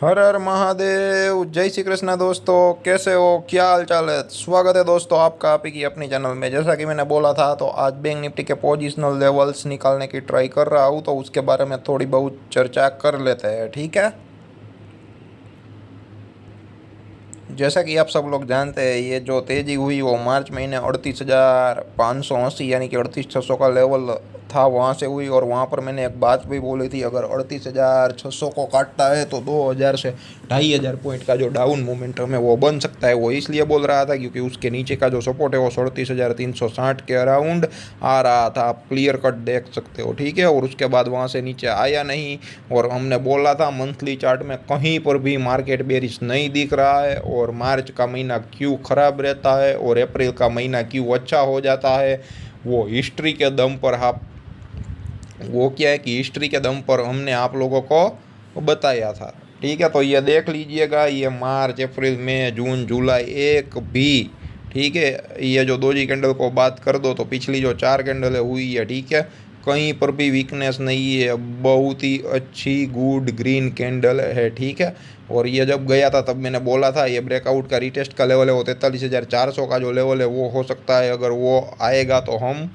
हर हर महादेव। जय श्री कृष्णा दोस्तों, कैसे हो, क्या हाल चाल है। स्वागत है दोस्तों आपका आप ही की अपनी चैनल में। जैसा कि मैंने बोला था तो आज बैंक निफ्टी के पोजिशनल लेवल्स निकालने की ट्राई कर रहा हूँ, तो उसके बारे में थोड़ी बहुत चर्चा कर लेते हैं, ठीक है। जैसा कि आप सब लोग जानते हैं, ये जो तेज़ी हुई वो मार्च महीने 38,580 यानी कि 38,600 का लेवल था, वहाँ से हुई। और वहाँ पर मैंने एक बात भी बोली थी, अगर 38,600 को काटता है तो 2,000 से 2,500 पॉइंट का जो डाउन मोमेंटम है वो बन सकता है। वो इसलिए बोल रहा था क्योंकि उसके नीचे का जो सपोर्ट है वो 38,360 के अराउंड आ रहा था। आप क्लियर कट देख सकते हो, ठीक है। और उसके बाद वहाँ से नीचे आया नहीं। और हमने बोला था मंथली चार्ट में कहीं पर भी मार्केट बेरिश नहीं दिख रहा है। और मार्च का महीना क्यों ख़राब रहता है और अप्रैल का महीना क्यों अच्छा हो जाता है, वो हिस्ट्री के दम पर आप वो क्या है कि हिस्ट्री के दम पर हमने आप लोगों को बताया था, ठीक है। तो ये देख लीजिएगा, ये मार्च अप्रैल मई जून जुलाई एक भी, ठीक है। ये जो दो जी कैंडल को बात कर दो तो पिछली जो चार कैंडल है हुई है, ठीक है। कहीं पर भी वीकनेस नहीं है, बहुत ही अच्छी गुड ग्रीन कैंडल है, ठीक है। और ये जब गया था तब मैंने बोला था ये ब्रेकआउट का रिटेस्ट का लेवल है वो 43,400 का जो लेवल है वो हो सकता है। अगर वो आएगा तो हम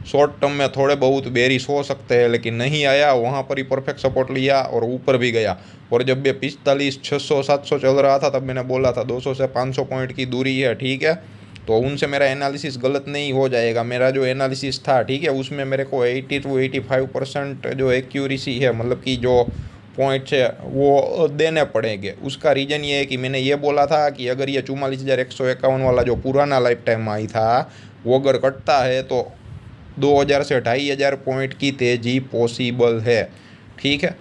शॉर्ट टर्म में थोड़े बहुत बेरिश हो सकते हैं, लेकिन नहीं आया, वहाँ पर ही परफेक्ट सपोर्ट लिया और ऊपर भी गया। और जब ये 45,600 700 चल रहा था तब मैंने बोला था 200 से 500 पॉइंट की दूरी है, ठीक है। तो उनसे मेरा एनालिसिस गलत नहीं हो जाएगा। मेरा जो एनालिसिस था, ठीक है, उसमें मेरे को 80 to 85% जो एक्यूरेसी है, मतलब कि जो पॉइंट्स है वो देने पड़ेंगे। उसका रीज़न ये है कि मैंने ये बोला था कि अगर ये 44,151 वाला जो पुराना लाइफ टाइम आई था वो अगर कटता है तो 2,000 से 2,500 पॉइंट की तेज़ी पॉसिबल है, ठीक है।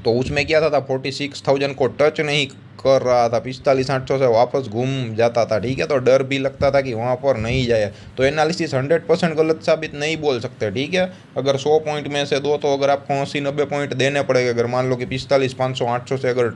तो उसमें क्या था 46,000 को टच नहीं कर रहा था, 45,800 से वापस घूम जाता था, ठीक है। तो डर भी लगता था कि वहाँ पर नहीं जाए। तो एनालिसिस 100% गलत साबित नहीं बोल सकते, ठीक है। अगर 100 पॉइंट में से दो तो अगर आपको 80-90 पॉइंट देने पड़ेगा। अगर मान लो कि 45,500 800 से अगर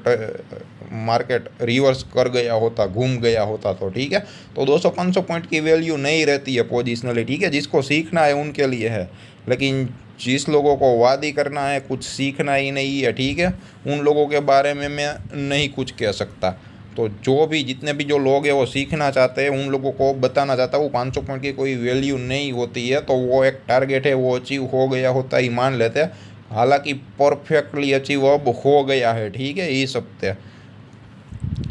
मार्केट रिवर्स कर गया होता, घूम गया होता तो ठीक है। तो 200-500 पॉइंट की वैल्यू नहीं रहती है पोजिशनली, ठीक है। जिसको सीखना है उनके लिए है, लेकिन जिस लोगों को वादी करना है, कुछ सीखना ही नहीं है, ठीक है, उन लोगों के बारे में मैं नहीं कुछ कह सकता। तो जो भी जितने भी जो लोग हैं वो सीखना चाहते हैं, उन लोगों को बताना चाहता हूँ 500 पॉइंट की कोई वैल्यू नहीं होती है। तो वो एक टारगेट है, वो अचीव हो गया होता ही मान लेते हैं। हालांकि परफेक्टली अचीव अब हो गया है, ठीक है, इस हफ्ते।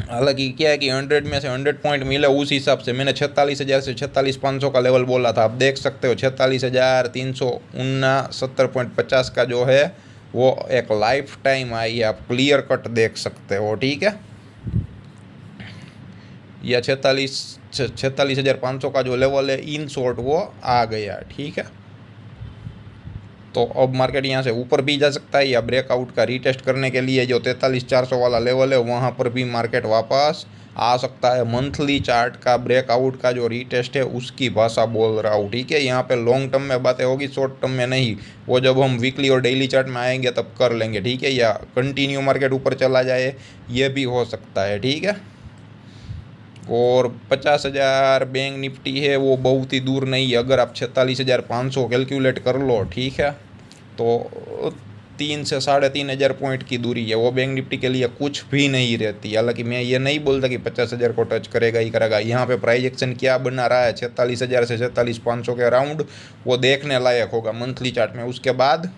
हालांकि क्या है कि 100 में से 100 पॉइंट मिले, उस हिसाब से मैंने 46,000 से 46,500 का लेवल बोला था। आप देख सकते हो 46,369 का जो है वो एक लाइफ टाइम आई है, आप क्लियर कट देख सकते हो, ठीक है। या 46,500 का जो लेवल है इन शॉर्ट वो आ गया, ठीक है। तो अब मार्केट यहाँ से ऊपर भी जा सकता है या ब्रेकआउट का रीटेस्ट करने के लिए जो 43,400 वाला लेवल है वहाँ पर भी मार्केट वापस आ सकता है। मंथली चार्ट का ब्रेकआउट का जो रीटेस्ट है उसकी भाषा बोल रहा हूँ, ठीक है। यहाँ पे लॉन्ग टर्म में बातें होगी, शॉर्ट टर्म में नहीं। वो जब हम वीकली और डेली चार्ट में आएंगे तब कर लेंगे, ठीक है। या कंटिन्यू मार्केट ऊपर चला जाए, ये भी हो सकता है, ठीक है। और 50,000 बैंक निफ्टी है वो बहुत ही दूर नहीं है। अगर आप 46,500 कैलकुलेट कर लो, ठीक है, तो 3 से 3,500 पॉइंट की दूरी है, वो बैंक निफ्टी के लिए कुछ भी नहीं रहती। हालांकि मैं ये नहीं बोलता कि 50,000 को टच करेगा ही करेगा। यहाँ पे प्राइस एक्शन क्या बना रहा है 46,000 से 46,500 के अराउंड, वो देखने लायक होगा मंथली चार्ट में। उसके बाद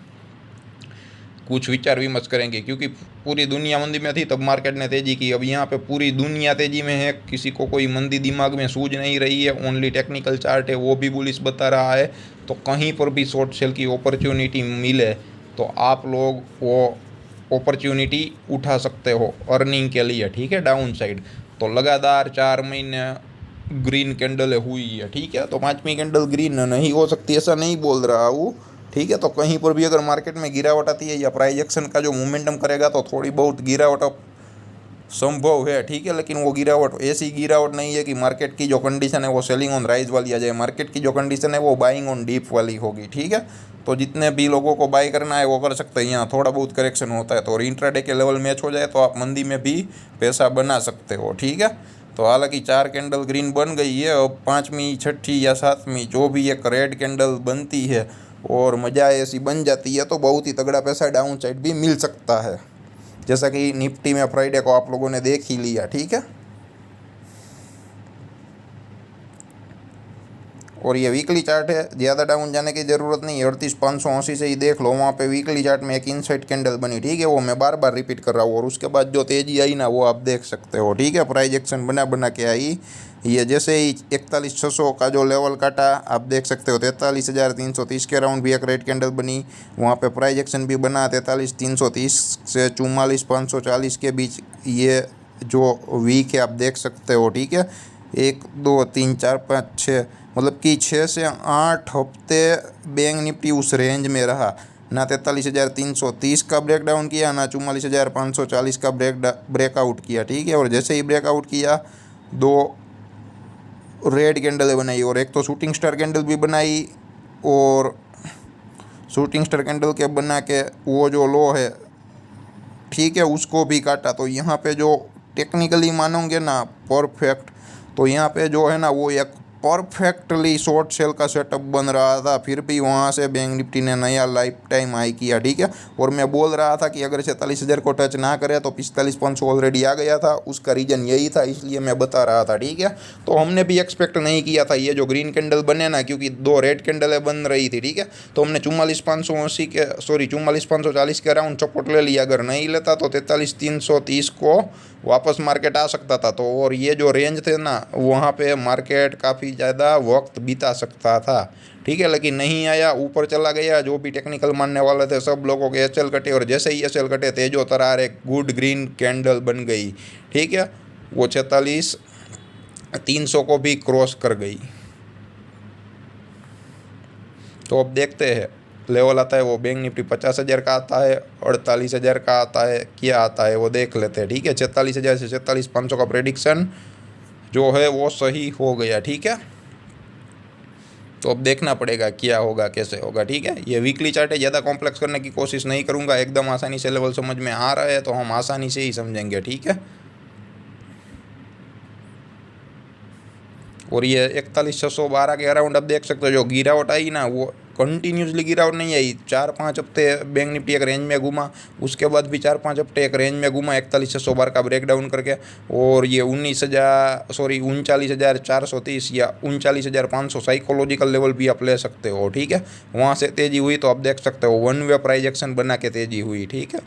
कुछ विचार विमर्श करेंगे, क्योंकि पूरी दुनिया मंदी में थी तब मार्केट ने तेजी की। अब यहाँ पे पूरी दुनिया तेजी में है, किसी को कोई मंदी दिमाग में सूझ नहीं रही है। ओनली टेक्निकल चार्ट है वो भी बुलिश बता रहा है। तो कहीं पर भी शॉर्ट सेल की अपॉर्चुनिटी मिले तो आप लोग वो अपॉर्चुनिटी उठा सकते हो अर्निंग के लिए, ठीक है, डाउन साइड। तो लगातार 4 महीने ग्रीन कैंडल हुई है, ठीक है। तो 5वीं कैंडल ग्रीन नहीं हो सकती ऐसा नहीं बोल रहा हूँ, ठीक है। तो कहीं पर भी अगर मार्केट में गिरावट आती है या प्राइस एक्शन का जो मोमेंटम करेगा तो थोड़ी बहुत गिरावट संभव है, ठीक है। लेकिन वो गिरावट ऐसी गिरावट नहीं है कि मार्केट की जो कंडीशन है वो सेलिंग ऑन राइज वाली आ जाए। मार्केट की जो कंडीशन है वो बाइंग ऑन डीप वाली होगी, ठीक है। तो जितने भी लोगों को बाई करना है वो कर सकते हैं। यहाँ थोड़ा बहुत करेक्शन होता है तो और इंट्राडे के लेवल मैच हो जाए तो आप मंदी में भी पैसा बना सकते हो, ठीक है। तो हालांकि 4 कैंडल ग्रीन बन गई है, अब 5वीं 6ठी या 7वीं जो भी एक रेड कैंडल बनती है और मजा ऐसी बन जाती है तो बहुत ही तगड़ा पैसा डाउन साइड भी मिल सकता है। जैसा कि निफ्टी में फ्राइडे को आप लोगों ने देख ही लिया, ठीक है। और ये वीकली चार्ट है, ज़्यादा डाउन जाने की ज़रूरत नहीं है। 38,580 से ही देख लो, वहाँ पे वीकली चार्ट में एक इनसाइड कैंडल बनी, ठीक है। वो मैं बार बार रिपीट कर रहा हूँ। और उसके बाद जो तेज़ी आई ना, वो आप देख सकते हो, ठीक है। प्राइस एक्शन बना बना के आई। ये जैसे ही 41,600 का जो लेवल काटा, आप देख सकते हो 43,330 के अराउंड भी एक रेड कैंडल बनी। वहाँ पे प्राइस एक्शन भी बना 43,330 से 44,540 के बीच। ये जो वीक है आप देख सकते हो, ठीक है। 1 2 3 4 5 6, मतलब कि 6 से 8 हफ्ते बैंक निफ्टी उस रेंज में रहा। ना 43,330 का ब्रेकडाउन किया, ना 44,540 का ब्रेकआउट किया, ठीक है। और जैसे ही ब्रेकआउट किया, 2 रेड कैंडल बनाई और एक तो शूटिंग स्टार कैंडल भी बनाई। और शूटिंग स्टार कैंडल के बना के वो जो लो है, ठीक है, उसको भी काटा। तो यहाँ पे जो टेक्निकली मानोगे ना परफेक्ट, तो यहाँ पे जो है ना वो एक परफेक्टली शॉर्ट सेल का सेटअप बन रहा था। फिर भी वहाँ से बैंक निफ्टी ने नया लाइफ टाइम हाई किया, ठीक है। और मैं बोल रहा था कि अगर 46,000 को टच ना करे तो 45,500 ऑलरेडी आ गया था। उसका रीज़न यही था, इसलिए मैं बता रहा था, ठीक है। तो हमने भी एक्सपेक्ट नहीं किया था ये जो ग्रीन कैंडल बने ना, क्योंकि 2 रेड कैंडलें बन रही थी, ठीक है। तो हमने 44,580 के 44,540 के अराउंड सपोर्ट ले लिया। अगर नहीं लेता तो 43,330 को वापस मार्केट आ सकता था। तो और ये जो रेंज थे ना, वहाँ पे मार्केट काफ़ी ज़्यादा वक्त बिता सकता था, ठीक है। लेकिन नहीं आया, ऊपर चला गया। जो भी टेक्निकल मानने वाले थे सब लोगों के एचएल कटे, और जैसे ही एचएल कटे तेजो तरार एक गुड ग्रीन कैंडल बन गई, ठीक है। वो 46,300 को भी क्रॉस कर गई। तो अब देखते हैं लेवल आता है वो बैंक निफ्टी 50,000 का आता है, 48,000 का आता है, क्या आता है वो देख लेते हैं, ठीक है। 46,000 से 46,500 का प्रेडिक्शन जो है वो सही हो गया, ठीक है। तो अब देखना पड़ेगा क्या होगा, कैसे होगा, ठीक है। ये वीकली चार्ट है, ज़्यादा कॉम्प्लेक्स करने की कोशिश नहीं करूँगा। एकदम आसानी से लेवल समझ में आ रहा है तो हम आसानी से ही समझेंगे, ठीक है। और ये 41,612 के अराउंड अब देख सकते हो जो गिरावट आई ना, वो कंटिन्यूसली गिरावट नहीं आई। 4-5 हफ्ते बैंक निफ्टी एक रेंज में घूमा, उसके बाद भी 4-5 हफ्ते एक रेंज में घूमा 41,612 का ब्रेकडाउन करके। और ये 39,430 या 39,500 साइकोलॉजिकल लेवल भी आप ले सकते हो, ठीक है। वहाँ से तेज़ी हुई तो आप देख सकते हो 1 वे प्राइस एक्शन बना के तेज़ी हुई, ठीक है।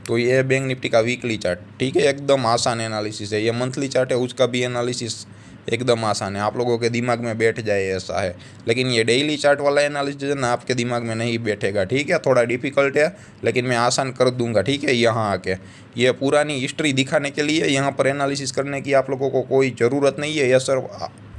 तो ये है बैंक निफ्टी का वीकली चार्ट, ठीक है। एकदम आसान एनालिसिस है। ये मंथली चार्ट है, उसका भी एनालिसिस एकदम आसान है, आप लोगों के दिमाग में बैठ जाए ऐसा है। लेकिन ये डेली चार्ट वाला एनालिसिस है ना, आपके दिमाग में नहीं बैठेगा, ठीक है। थोड़ा डिफिकल्ट है, लेकिन मैं आसान कर दूंगा, ठीक है। यहाँ आके ये पुरानी हिस्ट्री दिखाने के लिए यहाँ पर एनालिसिस करने की आप लोगों को कोई ज़रूरत नहीं है।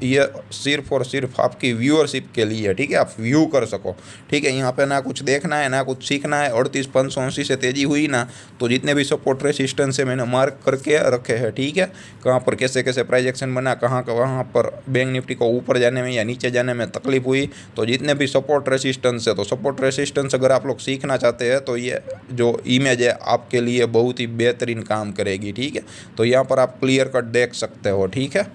ये सिर्फ और सिर्फ आपकी व्यूअरशिप के लिए, ठीक है। आप व्यू कर सको, ठीक है। यहाँ पे ना कुछ देखना है ना कुछ सीखना है। 38,580 से तेज़ी हुई ना, तो जितने भी सपोर्ट रेसिस्टेंस है मैंने मार्क करके रखे हैं, ठीक है। कहाँ पर कैसे कैसे प्राइस एक्शन बना, कहाँ पर बैंक निफ्टी को ऊपर जाने में या नीचे जाने में तकलीफ हुई। तो जितने भी सपोर्ट रेसिस्टेंस है, तो सपोर्ट रेसिस्टेंस अगर आप लोग सीखना चाहते हैं तो ये जो इमेज है आपके लिए बहुत ही बेहतरीन काम करेगी, ठीक है। तो यहाँ पर आप क्लियर कट देख सकते हो, ठीक है।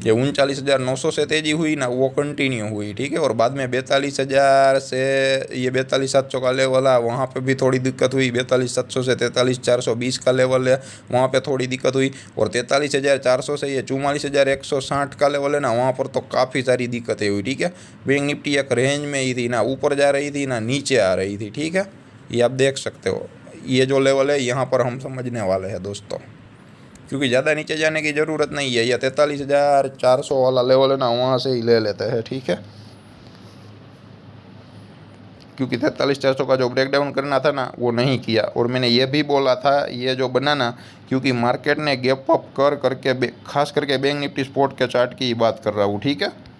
ये 39,900 से तेज़ी हुई ना, वो कंटिन्यू हुई, ठीक है। और बाद में 42,000 से ये 42,700 का लेवल है, वहाँ पे भी थोड़ी दिक्कत हुई। 42,700 से 43,420 का लेवल है, वहाँ पे थोड़ी दिक्कत हुई। और 43,400 से ये 44,160 का लेवल है ना, वहाँ पर तो काफ़ी सारी दिक्कतें हुई, ठीक है। बैंक निफ्टी एक रेंज में ही थी ना, ऊपर जा रही थी ना नीचे आ रही थी, ठीक है। ये आप देख सकते हो। ये जो लेवल है यहाँ पर हम समझने वाले हैं दोस्तों, क्योंकि ज़्यादा नीचे जाने की ज़रूरत नहीं है। या 43,400 वाला लेवल है ना, वहाँ से ही ले लेते हैं, ठीक है। क्योंकि 43,400 का जो ब्रेकडाउन करना था ना, वो नहीं किया। और मैंने ये भी बोला था ये जो बना ना, क्योंकि मार्केट ने गैप अप करके खास करके बैंक निफ्टी स्पॉट के चार्ट की बात कर रहा हूँ, ठीक है।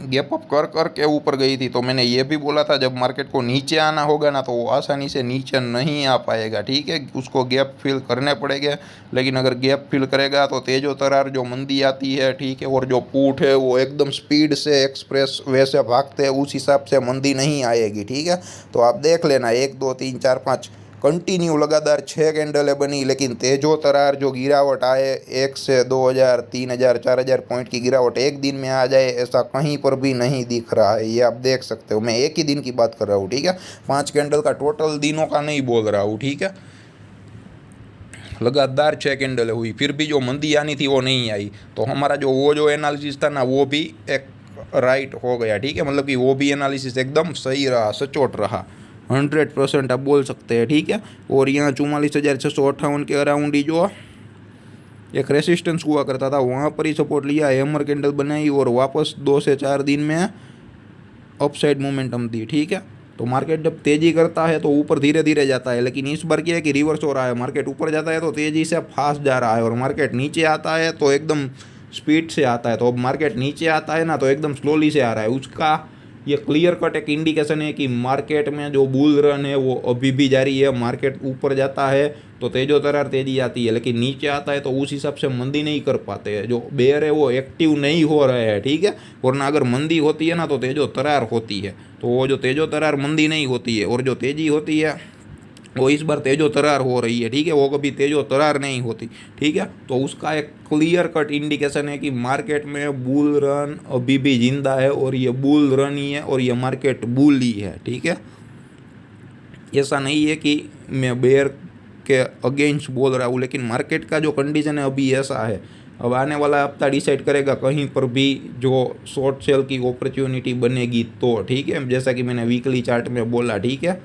गैप अप करके ऊपर गई थी। तो मैंने ये भी बोला था जब मार्केट को नीचे आना होगा ना, तो वो आसानी से नीचे नहीं आ पाएगा, ठीक है। उसको गैप फिल करने पड़ेंगे। लेकिन अगर गैप फिल करेगा तो तेजो तरार जो मंदी आती है, ठीक है। और जो पुट है वो एकदम स्पीड से एक्सप्रेस वे से भागते हैं, उस हिसाब से मंदी नहीं आएगी, ठीक है। तो आप देख लेना 1 2 3 4 5 कंटिन्यू लगातार 6 कैंडलें बनी, लेकिन तेजो तरार जो गिरावट आए 1 से 2000 3000 4000 पॉइंट की गिरावट एक दिन में आ जाए, ऐसा कहीं पर भी नहीं दिख रहा है। ये आप देख सकते हो, मैं एक ही दिन की बात कर रहा हूँ, ठीक है, 5 कैंडल का टोटल दिनों का नहीं बोल रहा हूँ, ठीक है। लगातार 6 कैंडलें हुई, फिर भी जो मंदी आनी थी वो नहीं आई, तो हमारा जो एनालिसिस था ना वो भी एक राइट हो गया, ठीक है। मतलब कि वो भी एनालिसिस एकदम सही रहा, सचोट रहा, 100% आप बोल सकते हैं, ठीक है। और यहाँ 44,658 के अराउंड ही जो एक रेसिस्टेंस हुआ करता था वहाँ पर ही सपोर्ट लिया, हैमर कैंडल बनाई और वापस 2 से 4 दिन में अपसाइड मोमेंटम दी, ठीक है। तो मार्केट जब तेज़ी करता है तो ऊपर धीरे धीरे जाता है, लेकिन इस बार क्या है कि रिवर्स हो रहा है। मार्केट ऊपर जाता है तो तेज़ी से फास्ट जा रहा है, और मार्केट नीचे आता है तो एकदम स्पीड से आता है। तो अब मार्केट नीचे आता है ना तो एकदम स्लोली से आ रहा है। उसका ये क्लियर कट एक इंडिकेशन है कि मार्केट में जो बुल रन है वो अभी भी जारी है। मार्केट ऊपर जाता है तो तेजो तरार तेजी आती है, लेकिन नीचे आता है तो उस हिसाब से मंदी नहीं कर पाते हैं। जो बेयर है वो एक्टिव नहीं हो रहे हैं, ठीक है। वरना अगर मंदी होती है ना तो तेजो तरार होती है, तो वो जो तेजो तरार मंदी नहीं होती है, और जो तेजी होती है वो इस बार तेजो तरार हो रही है, ठीक है। वो कभी तेजो तरार नहीं होती, ठीक है। तो उसका एक क्लियर कट इंडिकेशन है कि मार्केट में बुल रन अभी भी जिंदा है, और ये बुल रन ही है, और ये मार्केट बुल ही है, ठीक है। ऐसा नहीं है कि मैं बेयर के अगेंस्ट बोल रहा हूँ, लेकिन मार्केट का जो कंडीशन है अभी ऐसा है। अब आने वाला हफ्ता डिसाइड करेगा कहीं पर भी जो शॉर्ट सेल की अपॉर्चुनिटी बनेगी तो, ठीक है। जैसा कि मैंने वीकली चार्ट में बोला, ठीक है,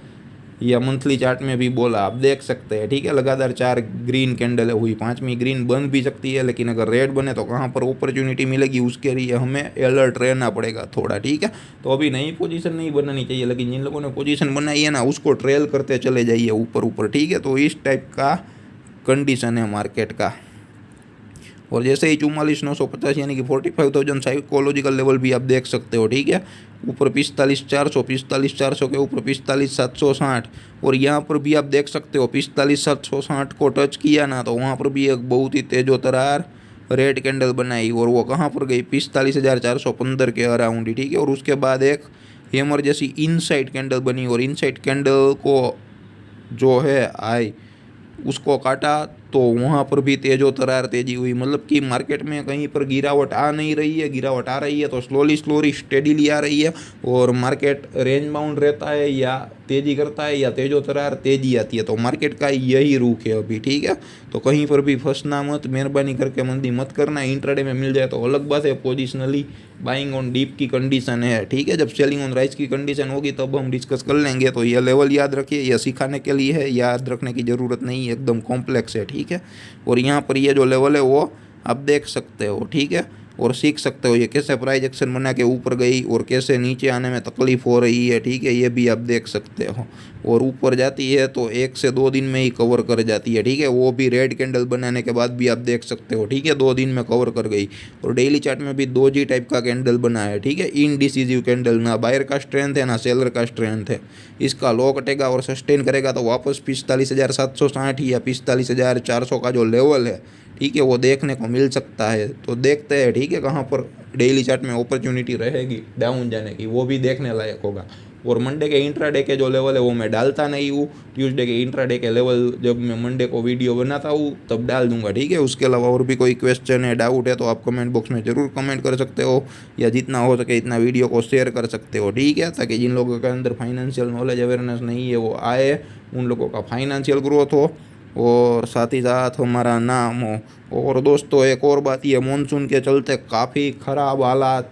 या मंथली चार्ट में भी बोला, आप देख सकते हैं, ठीक है। लगातार 4 ग्रीन कैंडल हुई, 5वीं ग्रीन बन भी सकती है, लेकिन अगर रेड बने तो कहाँ पर अपॉर्चुनिटी मिलेगी उसके लिए हमें अलर्ट रहना पड़ेगा थोड़ा, ठीक है। तो अभी नई पोजीशन नहीं बनानी चाहिए, लेकिन जिन लोगों ने पोजीशन बनाई है ना उसको ट्रेल करते चले जाइए ऊपर ऊपर, ठीक है। तो इस टाइप का कंडीशन है मार्केट का। और जैसे ही 44,950 यानी कि 45,000 साइकोलॉजिकल लेवल भी आप देख सकते हो, ठीक है। ऊपर 45,400 के ऊपर 45,760, और यहाँ पर भी आप देख सकते हो 45,760 को टच किया ना तो वहाँ पर भी एक बहुत ही तेजो तरार रेड कैंडल बनाई, और वो कहाँ पर गई 45,415 के अराउंड ही, ठीक है। और उसके बाद एक हेमर जैसी इनसाइड कैंडल बनी, और इनसाइड कैंडल को जो है आई उसको काटा तो वहाँ पर भी तेजो तरार तेजी हुई। मतलब कि मार्केट में कहीं पर गिरावट आ नहीं रही है, गिरावट आ रही है तो स्लोली स्टेडीली आ रही है, और मार्केट रेंज बाउंड रहता है या तेजी करता है या तेजो तरार तेजी आती है। तो मार्केट का यही रुख है अभी, ठीक है। तो कहीं पर भी फंसना मत, मेहरबानी करके मंदी मत करना। इंट्राडे में मिल जाए तो अलग बात है, पोजिशनली बाइंग ऑन डीप की कंडीशन है, ठीक है। जब सेलिंग ऑन राइज की कंडीशन होगी तब हम डिस्कस कर लेंगे। तो ये लेवल याद रखिए, यह सिखाने के लिए है, याद रखने की ज़रूरत नहीं है, एकदम कॉम्प्लेक्स है, ठीक है। और यहाँ पर ये जो लेवल है वो आप देख सकते हो, ठीक है, और सीख सकते हो ये कैसे प्राइस एक्शन बना के ऊपर गई और कैसे नीचे आने में तकलीफ हो रही है, ठीक है। ये भी आप देख सकते हो। और ऊपर जाती है तो 1 से 2 दिन में ही कवर कर जाती है, ठीक है। वो भी रेड कैंडल बनाने के बाद भी आप देख सकते हो, ठीक है, 2 दिन में कवर कर गई। और डेली चार्ट में भी 2G टाइप का कैंडल बना है, ठीक है, इनडिसिजिव कैंडल, ना बायर का स्ट्रेंथ है ना सेलर का स्ट्रेंथ है। इसका लो कटेगा और सस्टेन करेगा तो वापस 45,760 या 45,400 का जो लेवल है, ठीक है, वो देखने को मिल सकता है। तो देखते हैं, ठीक है, कहाँ पर डेली चार्ट में अपॉर्चुनिटी रहेगी डाउन जाने की, वो भी देखने लायक होगा। और मंडे के इंट्राडे के जो लेवल है वो मैं डालता नहीं हूँ, ट्यूसडे के इंट्राडे के लेवल जब मैं मंडे को वीडियो बनाता हूँ तब डाल दूंगा, ठीक है। उसके अलावा और भी कोई क्वेश्चन है, डाउट है तो आप कमेंट बॉक्स में ज़रूर कमेंट कर सकते हो, या जितना हो सके इतना वीडियो को शेयर कर सकते हो, ठीक है, ताकि जिन लोगों के अंदर फाइनेंशियल नॉलेज अवेयरनेस नहीं है वो आए, उन लोगों का फाइनेंशियल ग्रोथ हो और साथ ही साथ हमारा नाम हो। और दोस्तों एक और बात, ये मानसून के चलते काफ़ी ख़राब हालात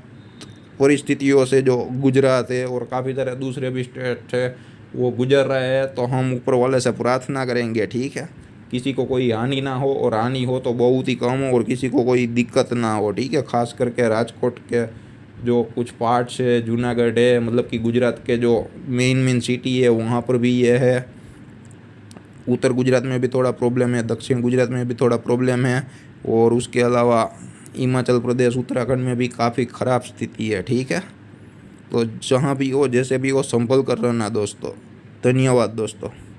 परिस्थितियों से जो गुजरात है और काफ़ी सारे दूसरे भी स्टेट है वो गुजर रहे हैं, तो हम ऊपर वाले से प्रार्थना करेंगे, ठीक है, किसी को कोई हानि ना हो, और हानि हो तो बहुत ही कम हो, और किसी को कोई दिक्कत ना हो, ठीक है। खास करके राजकोट के जो कुछ पार्ट्स है, जूनागढ़ है, मतलब कि गुजरात के जो मेन सिटी है वहाँ पर भी ये है। उत्तर गुजरात में भी थोड़ा प्रॉब्लम है, दक्षिण गुजरात में भी थोड़ा प्रॉब्लम है, और उसके अलावा हिमाचल प्रदेश उत्तराखंड में भी काफ़ी ख़राब स्थिति है, ठीक है। तो जहाँ भी हो जैसे भी हो संभल कर रहना दोस्तों। धन्यवाद दोस्तों।